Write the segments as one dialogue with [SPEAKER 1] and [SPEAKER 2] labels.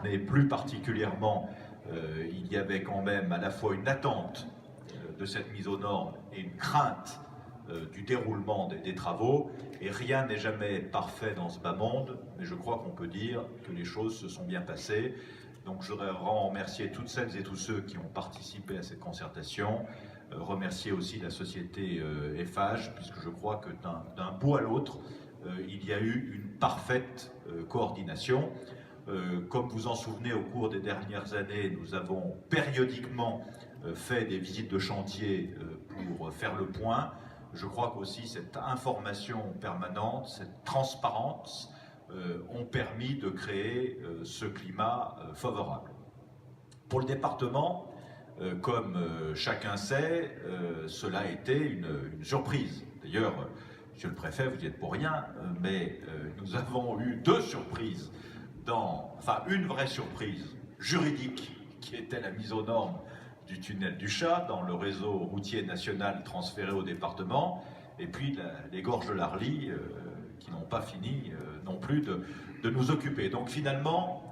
[SPEAKER 1] Mais plus particulièrement, il y avait quand même à la fois une attente de cette mise aux normes et une crainte du déroulement des travaux. Et rien n'est jamais parfait dans ce bas monde, mais je crois qu'on peut dire que les choses se sont bien passées. Donc je voudrais remercier toutes celles et tous ceux qui ont participé à cette concertation, remercier aussi la société Eiffage, puisque je crois que d'un bout à l'autre, il y a eu une parfaite coordination. Comme vous en souvenez, au cours des dernières années, nous avons périodiquement fait des visites de chantier pour faire le point. Je crois qu'aussi cette information permanente, cette transparence ont permis de créer ce climat favorable. Pour le département, comme chacun sait, cela a été une surprise. D'ailleurs, Monsieur le Préfet, vous n'y êtes pour rien, mais nous avons eu deux surprises. Enfin, une vraie surprise juridique qui était la mise aux normes du tunnel du Chat dans le réseau routier national transféré au département, et puis les gorges de l'Arly qui n'ont pas fini non plus de nous occuper. Donc finalement,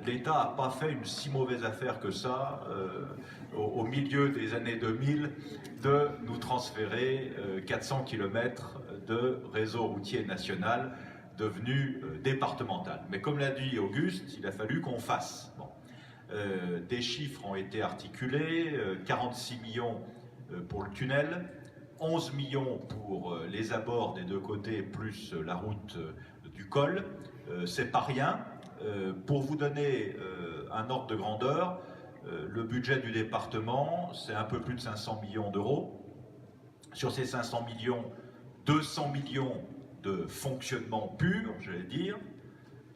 [SPEAKER 1] l'État n'a pas fait une si mauvaise affaire que ça au milieu des années 2000 de nous transférer 400 km de réseau routier national devenu départemental. Mais comme l'a dit Auguste, il a fallu qu'on fasse. Bon. Des chiffres ont été articulés, 46 millions pour le tunnel, 11 millions pour les abords des deux côtés, plus la route du col. C'est pas rien. Pour vous donner un ordre de grandeur, le budget du département, c'est un peu plus de 500 millions d'euros. Sur ces 500 millions, 200 millions de fonctionnement pur, j'allais dire,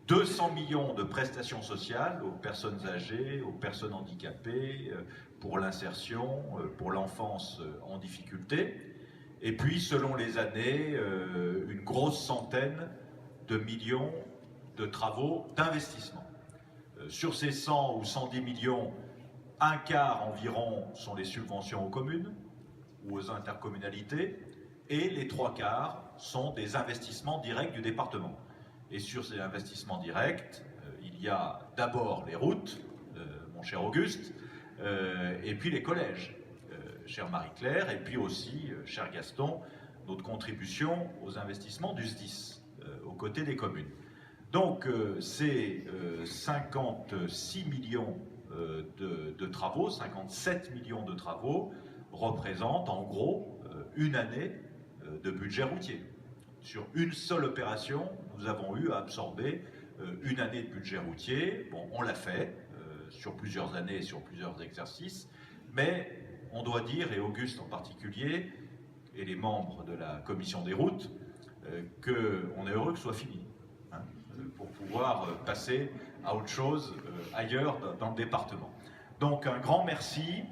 [SPEAKER 1] 200 millions de prestations sociales aux personnes âgées, aux personnes handicapées, pour l'insertion, pour l'enfance en difficulté, et puis selon les années, une grosse centaine de millions de travaux d'investissement. Sur ces 100 ou 110 millions, un quart environ sont les subventions aux communes ou aux intercommunalités, et les trois quarts sont des investissements directs du département. Et sur ces investissements directs, il y a d'abord les routes, mon cher Auguste, et puis les collèges, chère Marie-Claire, et puis aussi, cher Gaston, notre contribution aux investissements du SDIS, aux côtés des communes. Donc ces 56 millions de travaux, 57 millions de travaux, représentent en gros une année de budget routier. Sur une seule opération, nous avons eu à absorber une année de budget routier. Bon, on l'a fait sur plusieurs années, sur plusieurs exercices, mais on doit dire, et Auguste en particulier, et les membres de la commission des routes, qu'on est heureux que ce soit fini, hein, pour pouvoir passer à autre chose ailleurs dans le département. Donc un grand merci,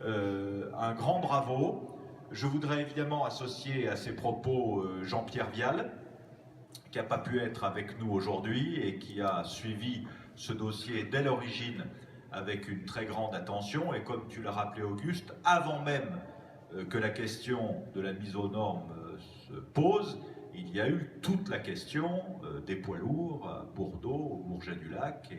[SPEAKER 1] un grand bravo. Je voudrais évidemment associer à ces propos Jean-Pierre Vial, qui n'a pas pu être avec nous aujourd'hui et qui a suivi ce dossier dès l'origine avec une très grande attention. Et comme tu l'as rappelé, Auguste, avant même que la question de la mise aux normes se pose, il y a eu toute la question des poids lourds à Bordeaux, au Bourget-du-Lac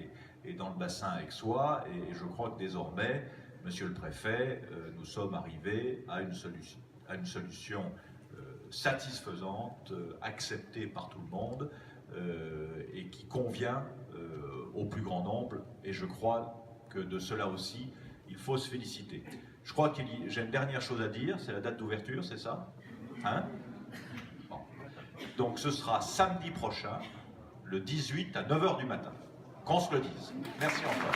[SPEAKER 1] et dans le bassin aixois. Et je crois que désormais, Monsieur le Préfet, nous sommes arrivés à une solution satisfaisante, acceptée par tout le monde et qui convient au plus grand nombre. Et je crois que de cela aussi, il faut se féliciter. Je crois que j'ai une dernière chose à dire, c'est la date d'ouverture, c'est ça, hein? Bon. Donc ce sera samedi prochain, le 18 à 9 h du matin. Qu'on se le dise. Merci encore.